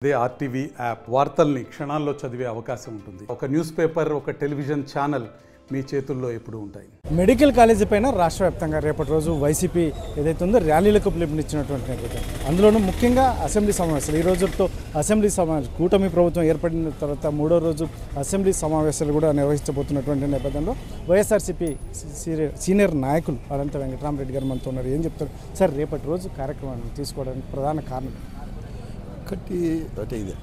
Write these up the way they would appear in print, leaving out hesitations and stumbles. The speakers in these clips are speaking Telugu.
అదే ఆర్టీవీ యాప్ వార్తల్ని క్షణాల్లో చదివే అవకాశం ఉంటుంది. ఒక న్యూస్ పేపర్, ఒక టెలివిజన్ ఛానల్ మీ చేతుల్లో ఎప్పుడూ ఉంటాయి. మెడికల్ కాలేజీ పైన రాష్ట్ర వ్యాప్తంగా రేపటి రోజు వైసీపీ ఏదైతే ఉందో ర్యాలీలకు పిలుపునిచ్చినటువంటి నేపథ్యం, అందులోనూ ముఖ్యంగా అసెంబ్లీ సమావేశాలు. ఈ రోజుతో అసెంబ్లీ సమావేశాలు, కూటమి ప్రభుత్వం ఏర్పడిన తర్వాత మూడో రోజు అసెంబ్లీ సమావేశాలు కూడా నిర్వహించబోతున్నటువంటి నేపథ్యంలో వైఎస్ఆర్సీపీ సీనియర్ నాయకులు అనంత వెంకటరామరెడ్డి గారు మనతో ఉన్నారు. ఏం చెప్తారు సార్ రేపటి రోజు కార్యక్రమాన్ని తీసుకోవడానికి ప్రధాన కారణం? అంటే ఇదే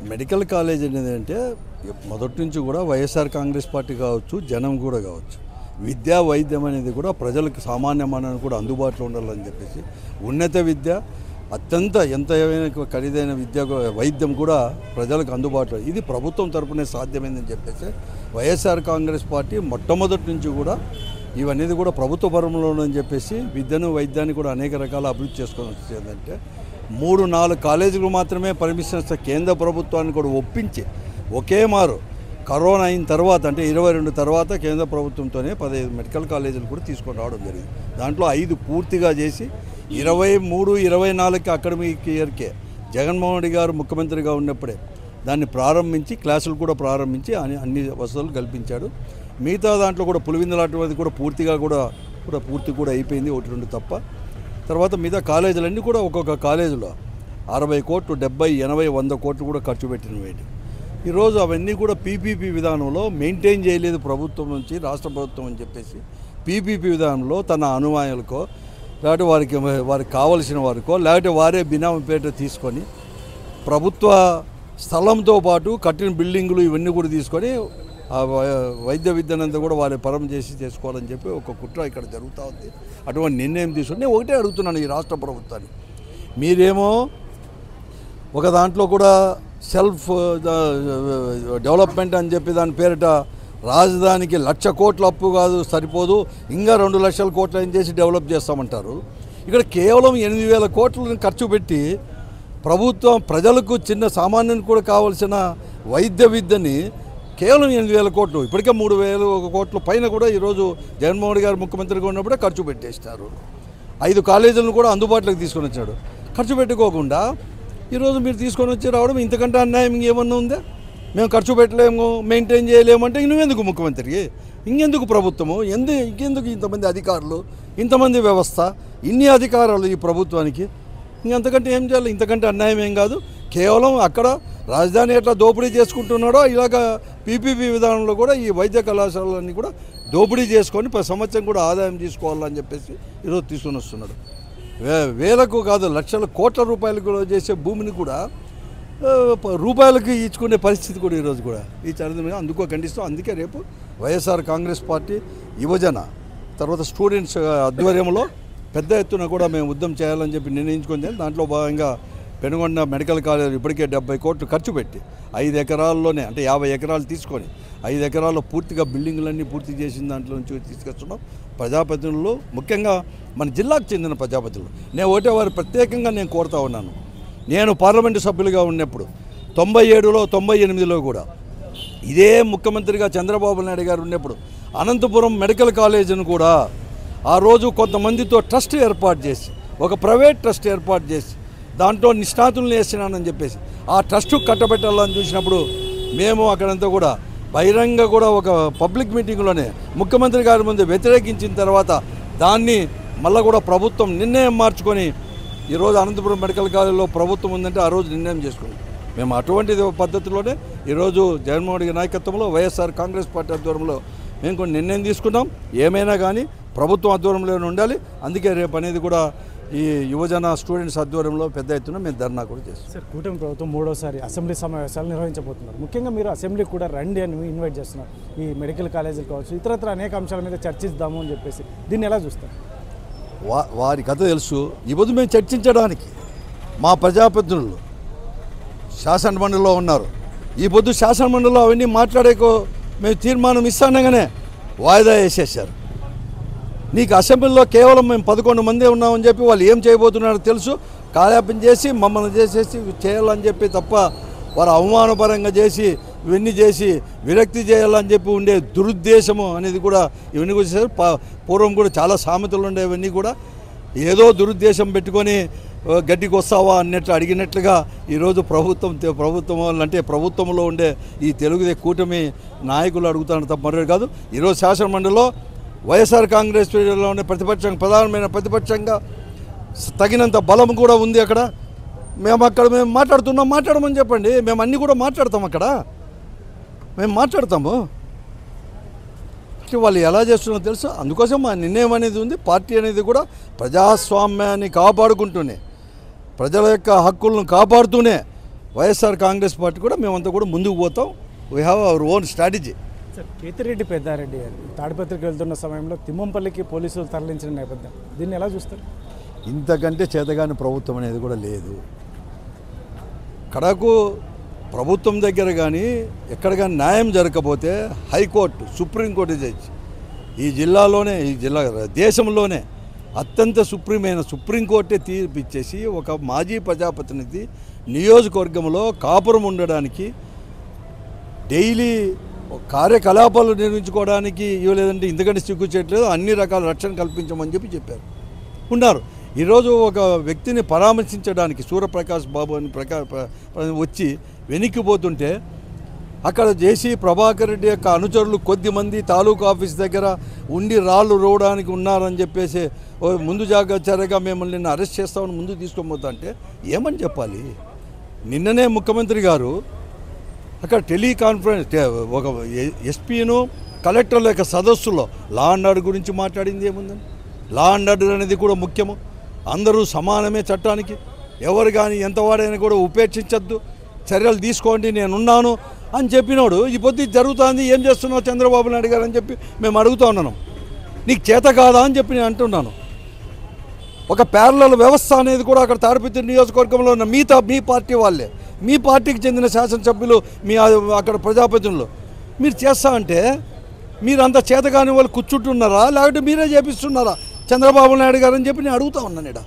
మెడికల్ కాలేజ్ అనేది అంటే మొదటి నుంచి కూడా వైఎస్ఆర్ కాంగ్రెస్ పార్టీ కావచ్చు, జనం కూడా కావచ్చు, విద్యా వైద్యం అనేది కూడా ప్రజలకు సామాన్య మానవునికి కూడా అందుబాటులో ఉండాలని చెప్పేసి ఉన్నత విద్య అత్యంత ఎంత ఖరీదైన విద్య వైద్యం కూడా ప్రజలకు అందుబాటులో, ఇది ప్రభుత్వం తరపునే సాధ్యమైందని చెప్పేసి వైఎస్ఆర్ కాంగ్రెస్ పార్టీ మొట్టమొదటి నుంచి కూడా ఇవన్నీ కూడా ప్రభుత్వ పరంలోనని చెప్పేసి విద్యను వైద్యాన్ని కూడా అనేక రకాల అభివృద్ధి చేసుకొని వచ్చేదంటే 3-4 కాలేజీలు మాత్రమే పర్మిషన్ ఇస్తే కేంద్ర ప్రభుత్వాన్ని కూడా ఒప్పించి ఒకే మారు కరోనా అయిన తర్వాత అంటే 22 తర్వాత కేంద్ర ప్రభుత్వంతోనే 15 మెడికల్ కాలేజీలు కూడా తీసుకొని రావడం జరిగింది. దాంట్లో 5 పూర్తిగా చేసి 23-24 అకాడమిక్ ఇయర్కే జగన్మోహన్ రెడ్డి గారు ముఖ్యమంత్రిగా ఉన్నప్పుడే దాన్ని ప్రారంభించి క్లాసులు కూడా ప్రారంభించి అన్ని వసతులు కల్పించాడు. మిగతా దాంట్లో కూడా పులివిందలాంటిది కూడా పూర్తి కూడా అయిపోయింది, 1-2 తప్ప. తర్వాత మిగతా కాలేజీలన్నీ కూడా ఒక్కొక్క కాలేజీలో 60 కోట్లు, 70, 80, 100 కోట్లు కూడా ఖర్చు పెట్టినవి. ఈరోజు అవన్నీ కూడా పీపీపీ విధానంలో మెయింటైన్ చేయలేదు ప్రభుత్వం నుంచి, రాష్ట్ర ప్రభుత్వం అని చెప్పేసి పీపీపీ విధానంలో తన అనుమానులకో లేకపోతే వారికి కావలసిన వారికో లేకపోతే వారే బినామీ పేట తీసుకొని ప్రభుత్వ స్థలంతో పాటు కట్టిన బిల్డింగులు ఇవన్నీ కూడా తీసుకొని వైద్య విద్యనంతా కూడా వారి పరం చేసుకోవాలని చెప్పి ఒక కుట్ర ఇక్కడ జరుగుతూ ఉంది. అటువంటి నిర్ణయం తీసుకొని నేను ఒకటే అడుగుతున్నాను ఈ రాష్ట్ర ప్రభుత్వాన్ని, మీరేమో ఒక దాంట్లో కూడా సెల్ఫ్ డెవలప్మెంట్ అని చెప్పి దాని పేరిట రాజధానికి 1,00,000 కోట్ల అప్పు కాదు సరిపోదు, ఇంకా 2 లక్షల కోట్లు ఏం చేసి డెవలప్ చేస్తామంటారు. ఇక్కడ కేవలం 8,000 కోట్లను ఖర్చు పెట్టి ప్రభుత్వం ప్రజలకు చిన్న సామాన్యునికి కూడా కావాల్సిన వైద్య విద్యని కేవలం 8,000 కోట్లు, ఇప్పటికే 3,000 కోట్ల పైన కూడా ఈరోజు జగన్మోహన్ గారు ముఖ్యమంత్రిగా ఉన్నప్పుడే ఖర్చు పెట్టేసినారు. 5 కాలేజీలను కూడా అందుబాటులోకి తీసుకొని వచ్చాడు. ఖర్చు పెట్టుకోకుండా ఈరోజు మీరు తీసుకొని వచ్చి రావడం ఇంతకంటే అన్యాయం ఇంకేమన్నా ఉందా? మేము ఖర్చు పెట్టలేము, మెయింటైన్ చేయలేమంటే నువ్వెందుకు ముఖ్యమంత్రికి, ఇంకెందుకు ప్రభుత్వము, ఇంకెందుకు ఇంతమంది అధికారులు, ఇంతమంది వ్యవస్థ, ఇన్ని అధికారాలు ఈ ప్రభుత్వానికి? ఇంకంతకంటే ఏం చేయాలి? ఇంతకంటే అన్యాయం ఏం కాదు. కేవలం అక్కడ రాజధాని ఎట్లా దోపిడీ చేసుకుంటున్నాడో ఇలాగ పీపీపీ విధానంలో కూడా ఈ వైద్య కళాశాలన్నీ కూడా దోపిడీ చేసుకొని 10 సంవత్సరం కూడా ఆదాయం తీసుకోవాలని చెప్పేసి ఈరోజు తీసుకొని వస్తున్నాడు. వేలకు కాదు లక్షల కోట్ల రూపాయలకు చేసే భూమిని కూడా రూపాయలకి ఇచ్చుకునే పరిస్థితి కూడా ఈరోజు కూడా ఈ చరిత్ర అందుకో ఖండిస్తూ, అందుకే రేపు వైఎస్ఆర్ కాంగ్రెస్ పార్టీ యువజన తర్వాత స్టూడెంట్స్ ఆధ్వర్యంలో పెద్ద ఎత్తున కూడా మేము ఉద్యమం చేయాలని చెప్పి నిర్ణయించుకొని దాంట్లో భాగంగా పెనుగొండ మెడికల్ కాలేజ్ ఇప్పటికే 70 కోట్లు ఖర్చు పెట్టి 5 ఎకరాల్లోనే అంటే 50 ఎకరాలు తీసుకొని 5 ఎకరాల్లో పూర్తిగా బిల్డింగులన్నీ పూర్తి చేసిన దాంట్లో నుంచి తీసుకొస్తున్నాం. ప్రజాప్రతినిధులు ముఖ్యంగా మన జిల్లాకు చెందిన ప్రజాప్రతినిధులు నేను ఒకటే వారు ప్రత్యేకంగా నేను కోరుతా ఉన్నాను. నేను పార్లమెంటు సభ్యులుగా ఉన్నప్పుడు 97లో 98లో కూడా ఇదే ముఖ్యమంత్రిగా చంద్రబాబు నాయుడు గారు ఉన్నప్పుడు అనంతపురం మెడికల్ కాలేజీని కూడా ఆ రోజు కొంతమందితో ట్రస్ట్ ఏర్పాటు చేసి ఒక ప్రైవేట్ ట్రస్ట్ ఏర్పాటు చేసి దాంట్లో నిష్ణాతులను వేసినానని చెప్పేసి ఆ ట్రస్ట్ కట్టబెట్టాలని చూసినప్పుడు మేము అక్కడంతా కూడా బహిరంగ కూడా ఒక పబ్లిక్ మీటింగ్లోనే ముఖ్యమంత్రి గారి ముందు వ్యతిరేకించిన తర్వాత దాన్ని మళ్ళీ కూడా ప్రభుత్వం నిర్ణయం మార్చుకొని ఈరోజు అనంతపురం మెడికల్ కాలేజీలో ప్రభుత్వం ఉందంటే ఆ రోజు నిర్ణయం చేసుకుంది. మేము అటువంటి పద్ధతిలోనే ఈరోజు జగన్మోహన్ రెడ్డి నాయకత్వంలో వైఎస్ఆర్ కాంగ్రెస్ పార్టీ ఆధ్వర్యంలో మేము కొన్ని నిర్ణయం తీసుకున్నాం. ఏమైనా కానీ ప్రభుత్వం ఆధ్వర్యంలోనే ఉండాలి. అందుకే రేపు అనేది కూడా ఈ యువజన స్టూడెంట్స్ ఆధ్వర్యంలో పెద్ద ఎత్తున మేము ధర్నా కూడా చేస్తాం. సార్ కూటమి ప్రభుత్వం మూడోసారి అసెంబ్లీ సమావేశాలు నిర్వహించబోతున్నారు. ముఖ్యంగా మీరు అసెంబ్లీ కూడా రండి అని ఇన్వైట్ చేస్తున్నారు. ఈ మెడికల్ కాలేజీలు కావచ్చు, ఇతరత్ర అనేక అంశాల మీద చర్చిద్దాము అని చెప్పేసి దీన్ని ఎలా చూస్తారు? వారి కథ తెలుసు. ఈరోజు మేము చర్చించడానికి మా ప్రజాప్రతినిధులు శాసనమండలిలో ఉన్నారు. ఈ పొద్దు శాసనమండలిలో అవన్నీ మాట్లాడేకో మేము తీర్మానం ఇస్తానగానే వాయిదా వేసేసారు. నీకు అసెంబ్లీలో కేవలం మేము 11 మందే ఉన్నామని చెప్పి వాళ్ళు ఏం చేయబోతున్నారో తెలుసు. కాలాపం చేసి మమ్మల్ని చేయాలని చెప్పి తప్ప వారు అవమానపరంగా చేసి ఇవన్నీ చేసి విరక్తి చేయాలని చెప్పి ఉండే దురుద్దేశము అనేది కూడా ఇవన్నీ కూడా పూర్వం కూడా చాలా సామెతలు ఉండేవన్నీ కూడా ఏదో దురుద్దేశం పెట్టుకొని గడ్డికి వస్తావా అన్నట్లు అడిగినట్లుగా ఈరోజు ప్రభుత్వం అంటే ప్రభుత్వంలో ఉండే ఈ తెలుగు కూటమి నాయకులు అడుగుతారు తప్ప మరొకటి కాదు. ఈరోజు శాసనమండలిలో వైఎస్ఆర్ కాంగ్రెస్ పార్టీలోనే ప్రధానమైన ప్రతిపక్షంగా తగినంత బలం కూడా ఉంది. అక్కడ మేము మాట్లాడమని చెప్పండి, మేము అన్నీ కూడా మాట్లాడతాం. అక్కడ మేము మాట్లాడతాము. వాళ్ళు ఎలా చేస్తున్నారో తెలుసు. అందుకోసం మా నిర్ణయం అనేది ఉంది. పార్టీ అనేది కూడా ప్రజాస్వామ్యాన్ని కాపాడుకుంటూనే, ప్రజల యొక్క హక్కులను కాపాడుతూనే వైఎస్ఆర్ కాంగ్రెస్ పార్టీ కూడా మేమంతా కూడా ముందుకు పోతాం. We have our own strategy. Sir, Kethireddy Peddareddy గారు తాడిపత్రికి వెళ్తున్న సమయంలో తిమ్మంపల్లికి పోలీసులు తరలించిన నేపథ్యం, దీన్ని ఎలా చూస్తారు? ఇంతకంటే చేతగాని ప్రభుత్వం అనేది కూడా లేదు. కడకు ప్రభుత్వం దగ్గర కానీ ఎక్కడ కానీ న్యాయం జరగకపోతే హైకోర్టు, సుప్రీంకోర్టు జడ్జి ఈ జిల్లాలోనే, దేశంలోనే అత్యంత సుప్రీంకోర్టే తీర్పు ఇచ్చేసి ఒక మాజీ ప్రజాప్రతినిధి నియోజకవర్గంలో కాపురం ఉండడానికి, డైలీ కార్యకలాపాలు నిర్వహించుకోవడానికి ఇవ్వలేదంటే ఇంతకంటే సిగ్గు చేయట్లేదు, అన్ని రకాల రక్షణ కల్పించమని చెప్పారు. ఉన్నారు. ఈరోజు ఒక వ్యక్తిని పరామర్శించడానికి సూర్యప్రకాష్ బాబు అని వచ్చి వెనక్కిపోతుంటే అక్కడ జేసీ ప్రభాకర్ రెడ్డి యొక్క అనుచరులు కొద్దిమంది తాలూకా ఆఫీస్ దగ్గర ఉండి రాళ్ళు రోవడానికి ఉన్నారని చెప్పేసి ముందు జాగ్రత్తగా మిమ్మల్ని అరెస్ట్ చేస్తామని ముందు తీసుకొని పోతా అంటే ఏమని చెప్పాలి? నిన్ననే ముఖ్యమంత్రి గారు అక్కడ టెలికాన్ఫరెన్స్ ఒక ఎస్పీను కలెక్టర్ల యొక్క సదస్సులో లా అండ్ ఆర్డర్ గురించి మాట్లాడింది ఏముందని? లా అండ్ ఆర్డర్ అనేది కూడా ముఖ్యము. అందరూ సమానమే చట్టానికి, ఎవరు కానీ ఎంతవాడైనా కూడా ఉపేక్షించద్దు, చర్యలు తీసుకోండి, నేనున్నాను అని చెప్పినోడు ఈ పొద్దు జరుగుతుంది, ఏం చేస్తున్నావు చంద్రబాబు నాయుడు గారు అని చెప్పి మేము అడుగుతూ ఉన్నాను. నీకు చేత కాదా అని చెప్పి నేను అంటున్నాను. ఒక ప్యారలల్ వ్యవస్థ అనేది కూడా అక్కడ తాడిపత్రి నియోజకవర్గంలో ఉన్న మీ పార్టీ వాళ్ళే, మీ పార్టీకి చెందిన శాసనసభ్యులు, మీ అక్కడ ప్రజాప్రతినిధులు మీరు చేస్తా అంటే మీరు అంత చేతగాని వాళ్ళు కూర్చుంటున్నారా, లేకపోతే మీరే చేపిస్తున్నారా చంద్రబాబు నాయుడు గారు అని చెప్పి నేను అడుగుతా ఉన్నాను ఇక్కడ.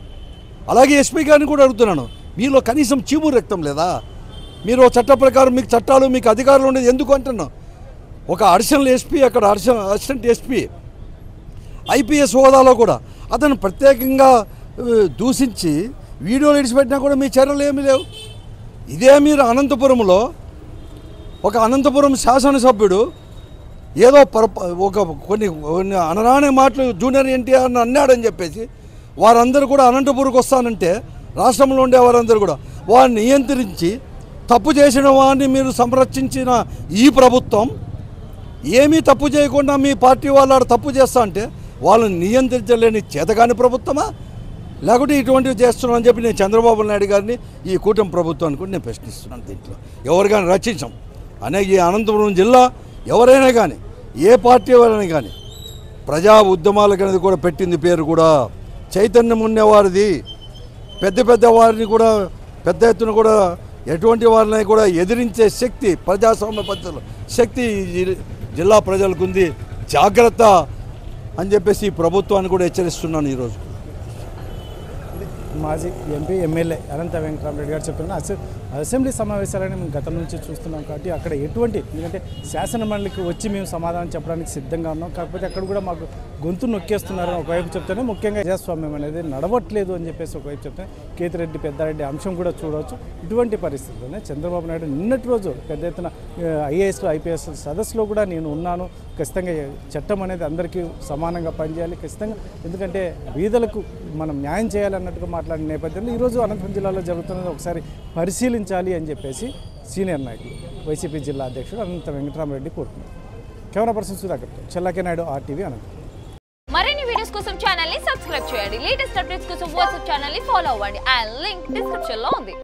అలాగే ఎస్పీ గారిని కూడా అడుగుతున్నాను, మీలో కనీసం చీము రక్తం లేదా? మీరు చట్ట ప్రకారం మీకు చట్టాలు, మీకు అధికారులు ఉండేది ఎందుకు అంటున్నాను? ఒక అడిషనల్ ఎస్పీ, అక్కడ అసిస్టెంట్ ఎస్పీ ఐపీఎస్ హోదాలో కూడా అతను ప్రత్యేకంగా దూషించి వీడియోలు ఇడిచిపెట్టినా కూడా మీ చర్యలు ఏమీ లేవు. ఇదే మీరు అనంతపురంలో ఒక అనంతపురం శాసనసభ్యుడు ఏదో కొన్ని అనరాని మాటలు జూనియర్ ఎన్టీఆర్ అన్నాడని చెప్పేసి వారందరూ కూడా అనంతపురంకి వస్తానంటే రాష్ట్రంలో ఉండే వారందరూ కూడా వారిని నియంత్రించి తప్పు చేసిన వారిని మీరు సంరక్షించిన ఈ ప్రభుత్వం ఏమీ తప్పు చేయకుండా మీ పార్టీ వాళ్ళు తప్పు చేస్తా అంటే వాళ్ళని నియంత్రించలేని చేతగాని ప్రభుత్వమా, లేకుంటే ఇటువంటివి చేస్తున్నామని చెప్పి నేను చంద్రబాబు నాయుడు గారిని ఈ కూటమి ప్రభుత్వాన్ని కూడా నేను ప్రశ్నిస్తున్నాను. దీంట్లో ఎవరు కానీ రక్షించాం అనే ఈ అనంతపురం జిల్లా ఎవరైనా కానీ ఏ పార్టీ ఎవరైనా కానీ ప్రజా ఉద్యమాలకు అనేది కూడా పెట్టింది పేరు కూడా చైతన్యం ఉండేవారిది. పెద్ద వారిని కూడా పెద్ద ఎత్తున కూడా ఎటువంటి వారిని కూడా ఎదిరించే శక్తి, ప్రజాస్వామ్య పద్ధతులు శక్తి జిల్లా ప్రజలకు ఉంది. జాగ్రత్త అని చెప్పేసి ఈ ప్రభుత్వాన్ని కూడా హెచ్చరిస్తున్నాను. ఈరోజు మాజీ ఎంపీ ఎమ్మెల్యే అనంత వెంకటరామరెడ్డి గారు చెప్తున్నారు, అసెంబ్లీ సమావేశాలని మేము గతం నుంచి చూస్తున్నాం కాబట్టి అక్కడ ఎందుకంటే శాసనమండలికి వచ్చి మేము సమాధానం చెప్పడానికి సిద్ధంగా ఉన్నాం, కాకపోతే అక్కడ కూడా మాకు గొంతు నొక్కేస్తున్నారని ఒకవైపు చెప్తేనే ముఖ్యంగా ప్రజాస్వామ్యం అనేది నడవట్లేదు అని చెప్పేసి ఒకవైపు చెప్తే కేతిరెడ్డి పెద్దారెడ్డి అంశం కూడా చూడవచ్చు. ఇటువంటి పరిస్థితుల్లోనే చంద్రబాబు నాయుడు నిన్నటి రోజు పెద్ద ఎత్తున ఐఏఎస్ ఐపీఎస్ సదస్సులో కూడా నేను ఉన్నాను, ఖచ్చితంగా చట్టం అనేది అందరికీ సమానంగా పనిచేయాలి, ఖచ్చితంగా ఎందుకంటే బీదలకు మనం న్యాయం చేయాలన్నట్టుగా మాట్లాడిన నేపథ్యంలో ఈరోజు అనంతపురం జిల్లాలో జరుగుతున్నది ఒకసారి పరిశీలించాలి అని చెప్పేసి సీనియర్ నాయకులు వైసీపీ జిల్లా అధ్యక్షుడు అనంత వెంకటరామరెడ్డి కోరుతున్నారు. కెమెరా పర్సన్ సుధాకర్తో చెల్లాకే నాయుడు, RTV అనంతపురం. మరిన్ని వీడియోస్ కోసం ఛానల్ ని సబ్స్క్రైబ్ చేయండి. లేటెస్ట్ అప్డేట్స్ కోసం వాట్సాప్ ఛానల్ ని ఫాలో అవ్వండి. ఆ లింక్ డిస్క్రిప్షన్ లో ఉంది.